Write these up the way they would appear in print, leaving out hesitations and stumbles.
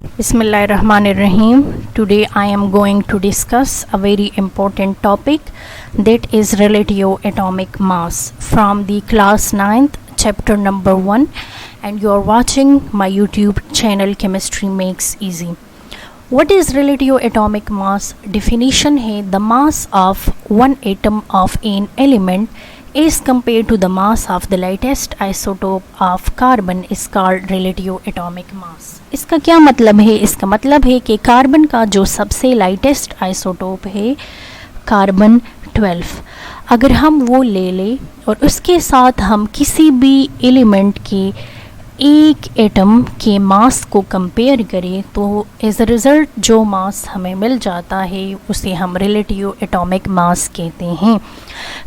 Bismillahirrahmanirrahim. Today I am going to discuss a very important topic, that is relative atomic mass, from the class 9th chapter number 1, and you are watching my YouTube channel Chemistry Makes Easy. What is relative atomic mass? Definition है the mass of one atom of an element is compared to the mass of the lightest isotope of carbon is called relative atomic mass. इसका क्या मतलब है? इसका मतलब है कि carbon का जो सबसे लाइटेस्ट आइसोटोप है कार्बन 12, अगर हम वो ले लें और उसके साथ हम किसी भी एलिमेंट के एक एटम के मास को कंपेयर करें तो एज अ रिज़ल्ट जो मास हमें मिल जाता है उसे हम रिलेटिव एटॉमिक मास कहते हैं।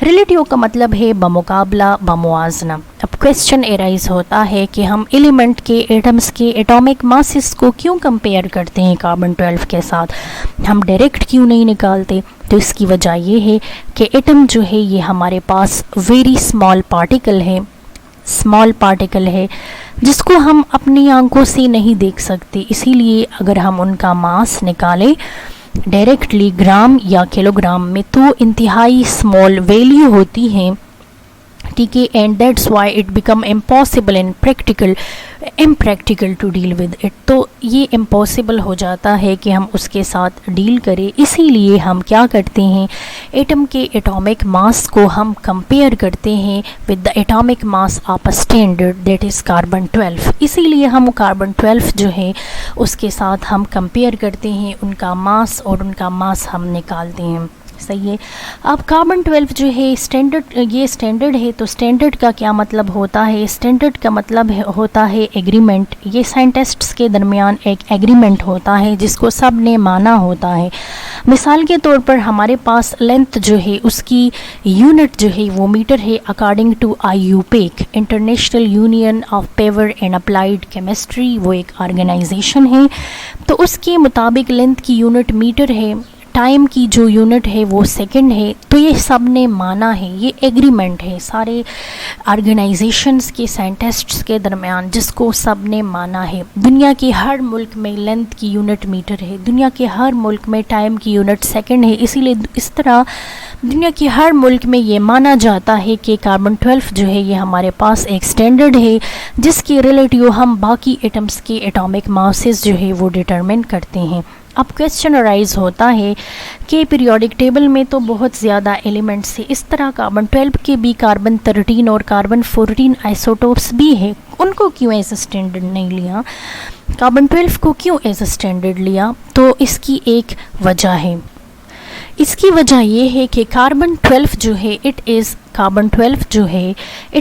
रिलेटिव का मतलब है बमुकाबला, बमुआजना। अब क्वेश्चन एराइज होता है कि हम एलिमेंट के एटम्स के एटॉमिक मासेस को क्यों कंपेयर करते हैं कार्बन 12 के साथ, हम डायरेक्ट क्यों नहीं निकालते? तो इसकी वजह ये है कि एटम जो है ये हमारे पास वेरी स्मॉल पार्टिकल है जिसको हम अपनी आंखों से नहीं देख सकते। इसीलिए अगर हम उनका मास निकालें डायरेक्टली ग्राम या किलोग्राम में तो इंतहाई स्मॉल वैल्यू होती है, ठीक है, and that's why it become impossible and impractical to deal with it. तो ये इम्पॉसिबल हो जाता है कि हम उसके साथ डील करें। इसीलिए हम क्या करते हैं, एटम के एटॉमिक मास को हम कंपेयर करते हैं with the atomic mass of a standard that is carbon 12। इसीलिए हम कार्बन 12 जो है उसके साथ हम कंपेयर करते हैं उनका मास और उनका मास हम निकालते हैं। सही है। अब कार्बन 12 जो है स्टैंडर्ड है, तो स्टैंडर्ड का क्या मतलब होता है? स्टैंडर्ड का मतलब होता है एग्रीमेंट। ये साइंटिस्ट्स के दरमियान एक एग्रीमेंट होता है जिसको सब ने माना होता है। मिसाल के तौर पर हमारे पास लेंथ जो है उसकी यूनिट जो है वो मीटर है according to IUPAC, international union of pure and applied chemistry. वो एक ऑर्गेनाइजेशन है, तो उसके मुताबिक लेंथ की यूनिट मीटर है, टाइम की जो यूनिट है वो सेकंड है। तो ये सब ने माना है, ये एग्रीमेंट है सारे ऑर्गेनाइजेशंस के साइंटिस्ट्स के दरमियान जिसको सब ने माना है। दुनिया के हर मुल्क में लेंथ की यूनिट मीटर है, दुनिया के हर मुल्क में टाइम की यूनिट सेकंड है। इसीलिए इस तरह दुनिया के हर मुल्क में ये माना जाता है कि कार्बन 12 जो है ये हमारे पास एक स्टैंडर्ड है जिसके रिलेटिव हम बाकी एटम्स के एटॉमिक मासेस जो है वो डिटरमिन करते हैं। अब क्वेश्चन अराइज होता है कि पीरियोडिक टेबल में तो बहुत ज़्यादा एलिमेंट्स है, इस तरह कार्बन 12 के भी कार्बन 13 और कार्बन 14 आइसोटोप्स भी है, उनको क्यों एज अ स्टैंडर्ड नहीं लिया? कार्बन 12 को क्यों एज अ स्टैंडर्ड लिया? तो इसकी एक वजह है। इसकी वजह ये है कि कार्बन 12 जो है it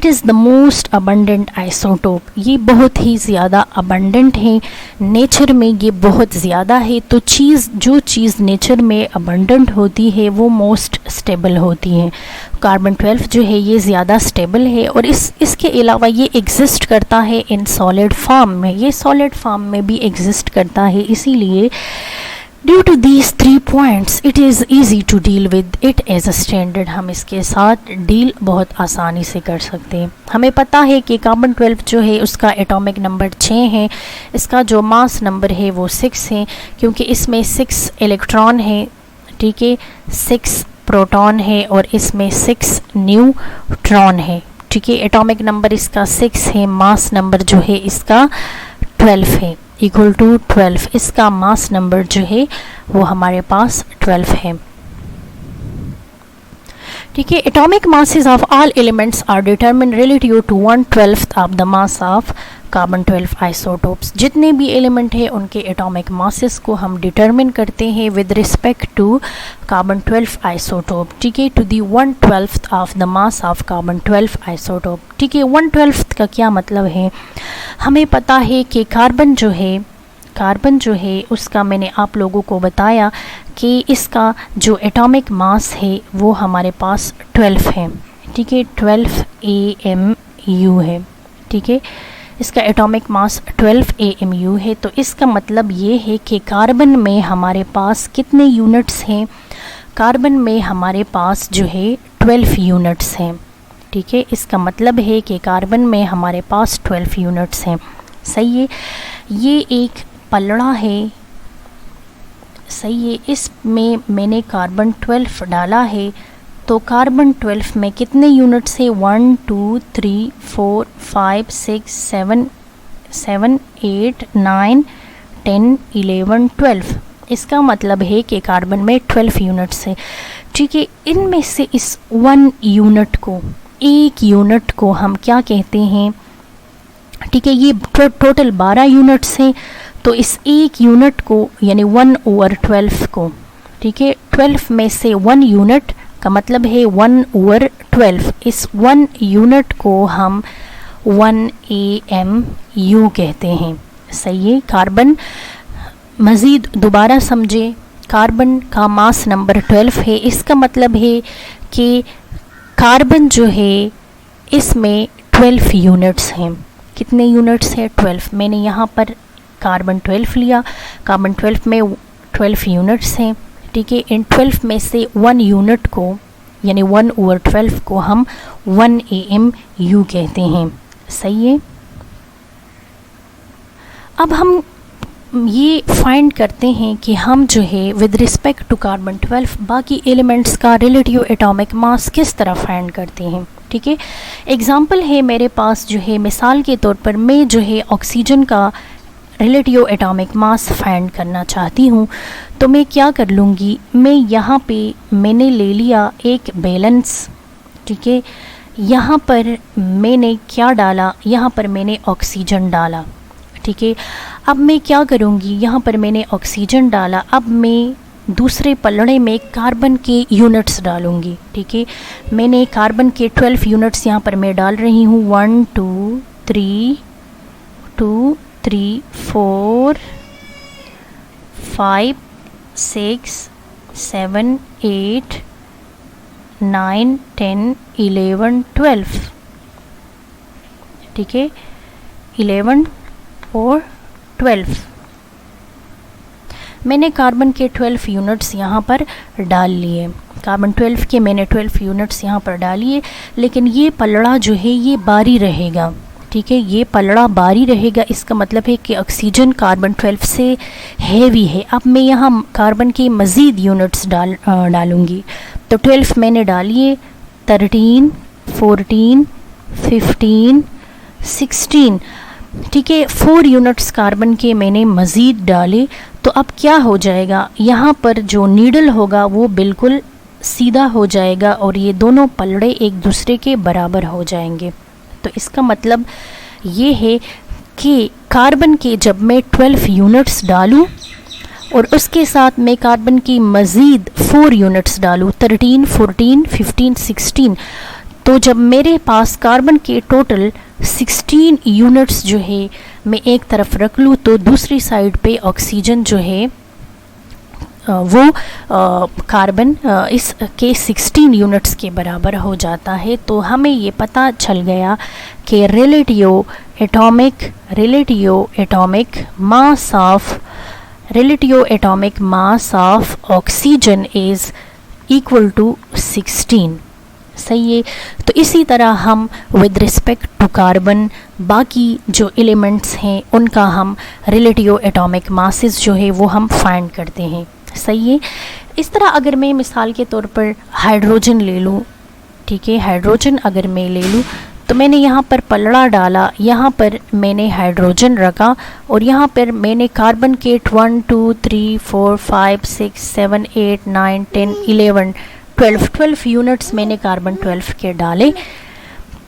is the most abundant isotope. ये बहुत ही ज़्यादा अबंडेंट है, नेचर में ये बहुत ज़्यादा है। तो जो चीज़ नेचर में अबंडेंट होती है वो मोस्ट स्टेबल होती है। कार्बन 12 जो है ये ज़्यादा स्टेबल है और इसके अलावा ये एग्जिस्ट करता है इन सॉलिड फॉर्म में, ये सॉलिड फॉर्म में भी एग्जिस्ट करता है। इसीलिए due to these 3 points it is easy to deal with it as a standard. हम इसके साथ डील बहुत आसानी से कर सकते हैं। हमें पता है कि कार्बन 12 जो है उसका एटॉमिक नंबर 6 है, इसका जो मास नंबर है वो 6 है क्योंकि इसमें 6 इलेक्ट्रॉन है, ठीक है, 6 प्रोटॉन है और इसमें 6 न्यूट्रॉन है, ठीक है। एटॉमिक नंबर इसका 6 है, मास नंबर जो है इसका 12 है, इक्वल टू 12। इसका मास नंबर जो है वो हमारे पास 12 है, ठीक है। Atomic masses of all elements are determine relative to 1/12 of the mass of carbon 12 isotopes. जितने भी एलिमेंट है उनके एटॉमिक मासेस को हम डिटरमिन करते हैं with respect to carbon 12 isotope, ठीक है, to the 1/12 of the mass of carbon 12 isotope, ठीक है। 1/12 का क्या मतलब है? हमें पता है कि कार्बन जो है उसका मैंने आप लोगों को बताया कि इसका जो एटॉमिक मास है वो हमारे पास 12 है, ठीक है, 12 AMU है, ठीक है। इसका एटॉमिक मास 12 AMU है। तो इसका मतलब ये है कि कार्बन में हमारे पास कितने यूनिट्स हैं? कार्बन में हमारे पास जो है 12 यूनिट्स हैं, ठीक है। इसका मतलब है कि कार्बन में हमारे पास 12 यूनिट्स हैं, सही है। ये एक पलड़ा है, सही है, इसमें मैंने कार्बन 12 डाला है, तो कार्बन 12 में कितने यूनिट्स है? 1 2 3 4 5 6 7 7 8 9 10 11 12। इसका मतलब है कि कार्बन में 12 यूनिट्स है। ठीक है, इनमें से इस 1 यूनिट को, एक यूनिट को हम क्या कहते हैं? ठीक है, ये टोटल 12 यूनिट्स हैं, तो इस एक यूनिट को यानी 1/12 को, ठीक है, 12 में से 1 यूनिट का मतलब है 1/12, इस 1 यूनिट को हम 1 AMU कहते हैं। सही है, कार्बन, मज़ीद दोबारा समझे, कार्बन का मास नंबर 12 है, इसका मतलब है कि कार्बन जो है इसमें 12 यूनिट्स हैं। कितने यूनिट्स हैं? 12। मैंने यहाँ पर कार्बन 12 लिया, कार्बन 12 में 12 यूनिट्स हैं। ठीक है, इन 12 में से 1 यूनिट को यानी 1/12 को हम 1 AMU कहते हैं। सही है, अब हम ये फाइंड करते हैं कि हम जो है विद रिस्पेक्ट टू कार्बन 12 बाकी एलिमेंट्स का रिलेटिव एटॉमिक मास किस तरह फाइंड करते हैं। ठीक है, एग्जांपल है मेरे पास जो है, मिसाल के तौर पर मैं जो है ऑक्सीजन का रिलेटिव एटॉमिक मास फाइंड करना चाहती हूँ, तो मैं क्या कर लूँगी, मैं यहाँ पे मैंने ले लिया एक बैलेंस। ठीक है, यहाँ पर मैंने क्या डाला, यहाँ पर मैंने ऑक्सीजन डाला। ठीक है, अब मैं क्या करूँगी, यहाँ पर मैंने ऑक्सीजन डाला, अब मैं दूसरे पलड़े में कार्बन के यूनिट्स डालूँगी। ठीक है, मैंने कार्बन के 12 यूनिट्स यहाँ पर मैं डाल रही हूँ, 1 2 3 2 3 4 5 6 7 8 9 10 11 12। ठीक है, 11 और 12 मैंने कार्बन के 12 यूनिट्स यहाँ पर डाल लिए। कार्बन 12 के मैंने 12 यूनिट्स यहाँ पर डालिए, लेकिन ये पलड़ा जो है ये बारी रहेगा। ठीक है, ये पलड़ा बारी रहेगा, इसका मतलब है कि ऑक्सीजन कार्बन 12 से हैवी है। अब मैं यहाँ कार्बन के मज़ीद यूनिट्स डालूँगी, तो 12 मैंने डालिए, 13 14 15 16। ठीक है, 4 यूनिट्स कार्बन के मैंने मज़ीद डाले, तो अब क्या हो जाएगा, यहाँ पर जो नीडल होगा वो बिल्कुल सीधा हो जाएगा और ये दोनों पलड़े एक दूसरे के बराबर हो जाएंगे। तो इसका मतलब ये है कि कार्बन के जब मैं 12 यूनिट्स डालूं और उसके साथ मैं कार्बन की मज़ीद 4 यूनिट्स डालूं, 13 14 15 16, तो जब मेरे पास कार्बन के टोटल 16 यूनिट्स जो है मैं एक तरफ रख लूँ, तो दूसरी साइड पे ऑक्सीजन जो है वो कार्बन इस के 16 यूनिट्स के बराबर हो जाता है। तो हमें ये पता चल गया कि relative atomic mass of oxygen is equal to 16। सही है, तो इसी तरह हम विद रिस्पेक्ट टू कार्बन बाकी जो एलिमेंट्स हैं उनका हम रिलेटिव एटॉमिक मासेस जो है वो हम फाइंड करते हैं। सही है, इस तरह अगर मैं मिसाल के तौर पर हाइड्रोजन ले लूँ, ठीक है, हाइड्रोजन अगर मैं ले लूँ, तो मैंने यहाँ पर पलड़ा डाला, यहाँ पर मैंने हाइड्रोजन रखा और यहाँ पर मैंने कार्बन के 1 2 3 4 5 6 7 8 9 10 11 12 यूनिट्स मैंने कार्बन 12 के डाले।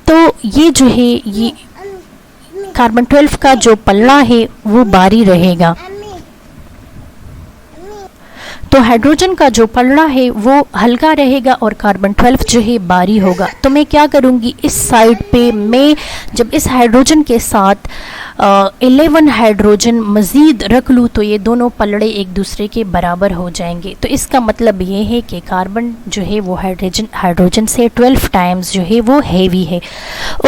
तो ये जो है ये कार्बन 12 का जो पलड़ा है वो बारी रहेगा, तो हाइड्रोजन का जो पलड़ा है वो हल्का रहेगा और कार्बन 12 जो है भारी होगा। तो मैं क्या करूँगी, इस साइड पे मैं जब इस हाइड्रोजन के साथ 11 हाइड्रोजन मज़ीद रख लूँ तो ये दोनों पलड़े एक दूसरे के बराबर हो जाएंगे। तो इसका मतलब ये है कि कार्बन जो है वो हाइड्रोजन से 12 टाइम्स जो है वो हैवी है।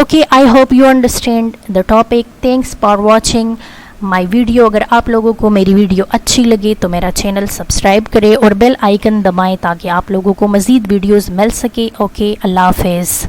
Okay, I hope you understand the topic. Thanks for watching my video. अगर आप लोगों को मेरी वीडियो अच्छी लगे तो मेरा चैनल सब्सक्राइब करें और बेल आइकन दबाएं ताकि आप लोगों को मज़ीद वीडियोस मिल सके। ओके, अल्लाह हाफ़िज़।